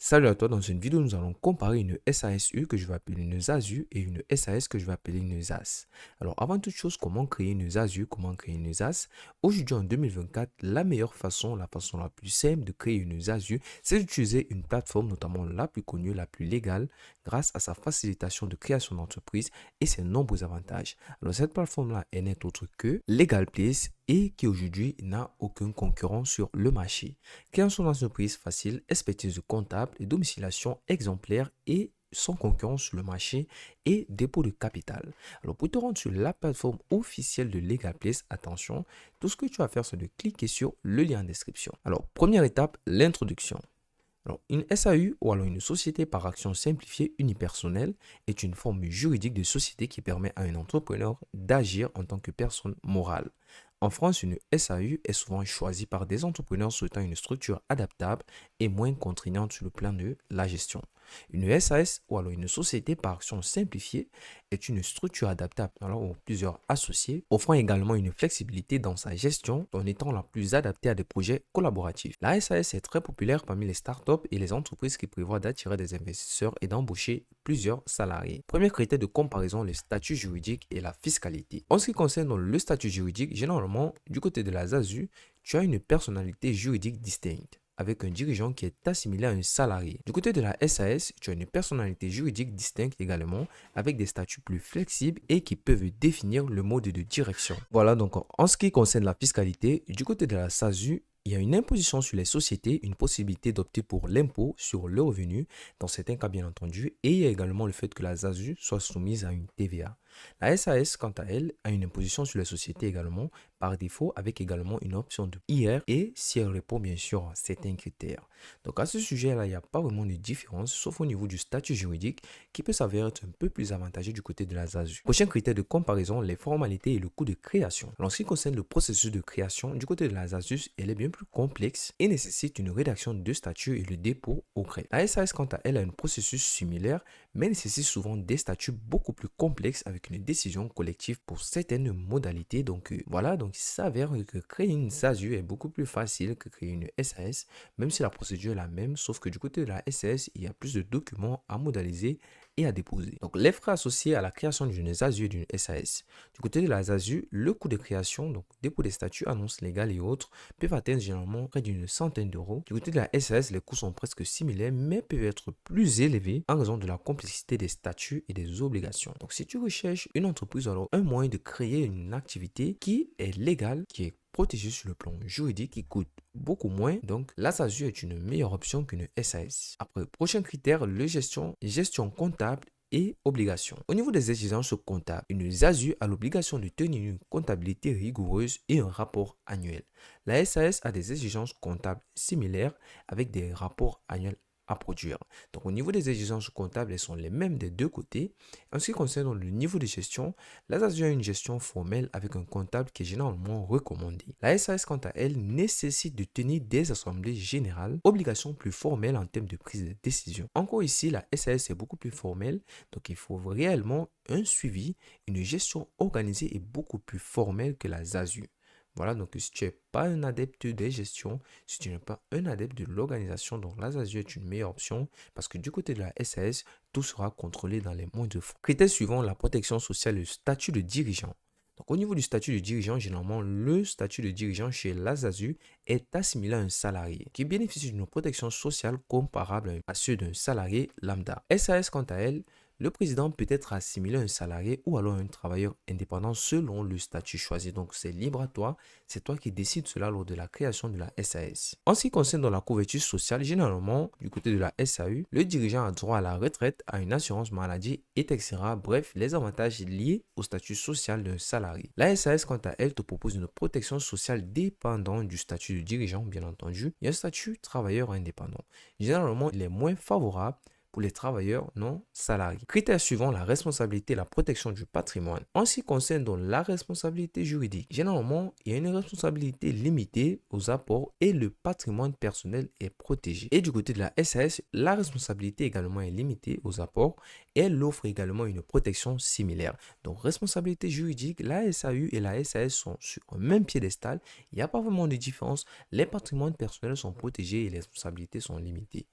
Salut à toi, dans une vidéo, nous allons comparer une SASU que je vais appeler une ZASU et une SAS que je vais appeler une ZAS. Alors, avant toute chose, comment créer une ZASU, comment créer une ZAS? Aujourd'hui, en 2024, la meilleure façon, la façon la plus simple de créer une ZASU, c'est d'utiliser une plateforme, notamment la plus connue, la plus légale, grâce à sa facilitation de création d'entreprise et ses nombreux avantages. Alors, cette plateforme-là, elle n'est autre que LegalPlace et qui aujourd'hui n'a aucun concurrent sur le marché. Création d'entreprise facile, expertise de comptable et domiciliation exemplaire et sans concurrence sur le marché et dépôt de capital. Alors pour te rendre sur la plateforme officielle de LegalPlace, attention, tout ce que tu vas faire c'est de cliquer sur le lien en description. Alors première étape, l'introduction. Alors, une SAU ou alors une société par action simplifiée unipersonnelle est une forme juridique de société qui permet à un entrepreneur d'agir en tant que personne morale. En France, une SAU est souvent choisie par des entrepreneurs souhaitant une structure adaptable et moins contraignante sur le plan de la gestion. Une SAS ou alors une société par action simplifiée est une structure adaptable alors aux plusieurs associés, offrant également une flexibilité dans sa gestion en étant la plus adaptée à des projets collaboratifs. La SAS est très populaire parmi les startups et les entreprises qui prévoient d'attirer des investisseurs et d'embaucher plusieurs salariés. Premier critère de comparaison, le statut juridique et la fiscalité. En ce qui concerne le statut juridique, généralement, du côté de la ZASU, tu as une personnalité juridique distincte avec un dirigeant qui est assimilé à un salarié. Du côté de la SAS, tu as une personnalité juridique distincte également, avec des statuts plus flexibles et qui peuvent définir le mode de direction. Voilà, donc en ce qui concerne la fiscalité, du côté de la SASU, il y a une imposition sur les sociétés, une possibilité d'opter pour l'impôt sur le revenu, dans certains cas bien entendu, et il y a également le fait que la ZASU soit soumise à une TVA. La SAS, quant à elle, a une imposition sur les sociétés également, par défaut, avec également une option de IR et si elle répond bien sûr à certains critères. Donc à ce sujet-là, il n'y a pas vraiment de différence, sauf au niveau du statut juridique, qui peut s'avérer être un peu plus avantageux du côté de la ZASU. Prochain critère de comparaison, les formalités et le coût de création. Alors, en ce qui concerne le processus de création, du côté de la ZASU, elle est bien plus complexe et nécessite une rédaction de statut et le dépôt au greffe. La SAS, quant à elle, a un processus similaire, mais nécessite souvent des statuts beaucoup plus complexes avec une décision collective pour certaines modalités. Donc voilà, donc il s'avère que créer une SASU est beaucoup plus facile que créer une SAS, même si la procédure est la même, sauf que du côté de la SAS, il y a plus de documents à modaliser et à déposer. Donc les frais associés à la création d'une SASU et d'une SAS. Du côté de la SASU, le coût de création, donc dépôt des statuts, annonces légales et autres, peuvent atteindre généralement près d'une centaine d'euros. Du côté de la SAS, les coûts sont presque similaires, mais peuvent être plus élevés en raison de la complexité des statuts et des obligations. Donc si tu recherches une entreprise, alors un moyen de créer une activité qui est légale, qui est protégée sur le plan juridique, qui coûte beaucoup moins, donc la SASU est une meilleure option qu'une SAS. Après, prochain critère, le gestion comptable et obligations. Au niveau des exigences comptables, une ZASU a l'obligation de tenir une comptabilité rigoureuse et un rapport annuel. La SAS a des exigences comptables similaires avec des rapports annuels à produire. Donc au niveau des exigences comptables, elles sont les mêmes des deux côtés. En ce qui concerne le niveau de gestion, la SASU a une gestion formelle avec un comptable qui est généralement recommandé. La SAS, quant à elle, nécessite de tenir des assemblées générales, obligation plus formelle en termes de prise de décision. Encore ici, la SAS est beaucoup plus formelle, donc il faut réellement un suivi, une gestion organisée et beaucoup plus formelle que la ZASU. Voilà, donc si tu n'es pas un adepte des gestions, si tu n'es pas un adepte de l'organisation, donc la ZASU est une meilleure option parce que du côté de la SAS, tout sera contrôlé dans les moindres fonds. Critère suivant, la protection sociale, le statut de dirigeant. Donc, au niveau du statut de dirigeant, généralement, le statut de dirigeant chez la ZASU est assimilé à un salarié qui bénéficie d'une protection sociale comparable à ceux d'un salarié lambda. SAS, quant à elle, le président peut être assimilé à un salarié ou alors à un travailleur indépendant selon le statut choisi. Donc, c'est libre à toi. C'est toi qui décides cela lors de la création de la SAS. En ce qui concerne la couverture sociale, généralement, du côté de la SAU, le dirigeant a droit à la retraite, à une assurance maladie, etc. Bref, les avantages liés au statut social d'un salarié. La SAS, quant à elle, te propose une protection sociale dépendante du statut de dirigeant, bien entendu. Il y a un statut travailleur indépendant. Généralement, il est moins favorable pour les travailleurs non salariés. Critère suivant, la responsabilité et la protection du patrimoine. En ce qui concerne donc la responsabilité juridique, généralement, il y a une responsabilité limitée aux apports et le patrimoine personnel est protégé. Et du côté de la SAS, la responsabilité également est limitée aux apports et elle offre également une protection similaire. Donc, responsabilité juridique, la SAU et la SAS sont sur un même piédestal. Il n'y a pas vraiment de différence. Les patrimoines personnels sont protégés et les responsabilités sont limitées.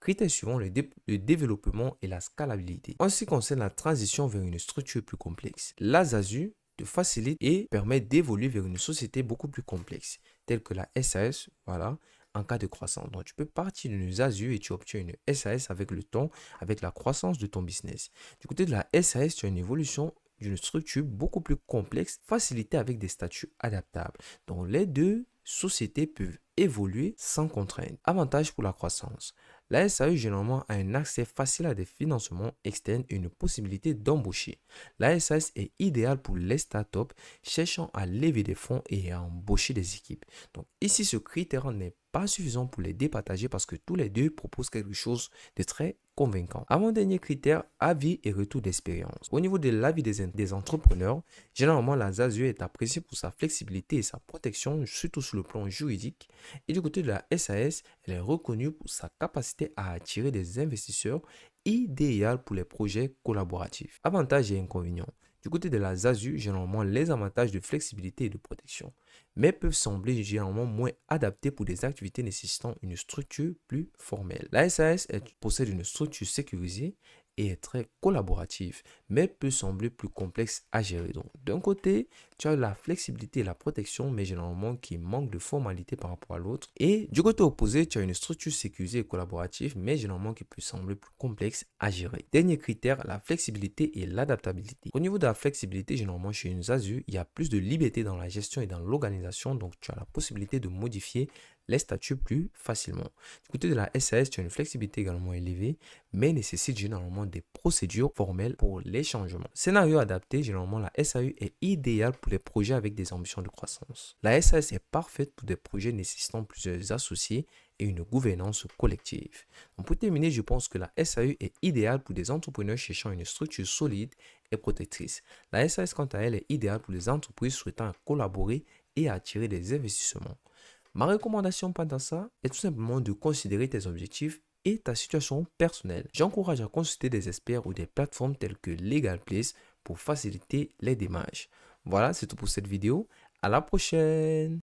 Critères suivants, le développement et la scalabilité. En ce qui concerne la transition vers une structure plus complexe, la ZASU te facilite et permet d'évoluer vers une société beaucoup plus complexe, telle que la SAS, voilà, en cas de croissance. Donc, tu peux partir d'une ZASU et tu obtiens une SAS avec le temps, avec la croissance de ton business. Du côté de la SAS, tu as une évolution d'une structure beaucoup plus complexe, facilitée avec des statuts adaptables. Donc, les deux sociétés peuvent évoluer sans contrainte. Avantage pour la croissance. La SAE généralement a un accès facile à des financements externes et une possibilité d'embaucher. La SAS est idéale pour les startups cherchant à lever des fonds et à embaucher des équipes. Donc ici, ce critère n'est pas suffisant pour les départager parce que tous les deux proposent quelque chose de très convaincant. Avant-dernier critère, avis et retour d'expérience. Au niveau de l'avis des entrepreneurs, généralement la ZASU est appréciée pour sa flexibilité et sa protection, surtout sur le plan juridique. Et du côté de la SAS, elle est reconnue pour sa capacité à attirer des investisseurs, idéal pour les projets collaboratifs. Avantages et inconvénients. Du côté de la ZASU, généralement les avantages de flexibilité et de protection, mais peuvent sembler généralement moins adaptés pour des activités nécessitant une structure plus formelle. La SAS possède une structure sécurisée et est très collaborative, mais peut sembler plus complexe à gérer. Donc, d'un côté, tu as la flexibilité et la protection, mais généralement qui manque de formalité par rapport à l'autre. Et du côté opposé, tu as une structure sécurisée et collaborative, mais généralement qui peut sembler plus complexe à gérer. Dernier critère, la flexibilité et l'adaptabilité. Au niveau de la flexibilité, généralement chez une ZASU, il y a plus de liberté dans la gestion et dans l'organisation, donc tu as la possibilité de modifier les statuts plus facilement. Du côté de la SAS, tu as une flexibilité également élevée, mais nécessite généralement des procédures formelles pour les changements. Scénario adapté, généralement la SAU est idéale pour les projets avec des ambitions de croissance. La SAS est parfaite pour des projets nécessitant plusieurs associés et une gouvernance collective. Donc pour terminer, je pense que la SAU est idéale pour des entrepreneurs cherchant une structure solide et protectrice. La SAS, quant à elle, est idéale pour les entreprises souhaitant collaborer et attirer des investissements. Ma recommandation pendant ça est tout simplement de considérer tes objectifs et ta situation personnelle. J'encourage à consulter des experts ou des plateformes telles que LegalPlace pour faciliter les démarches. Voilà, c'est tout pour cette vidéo. À la prochaine!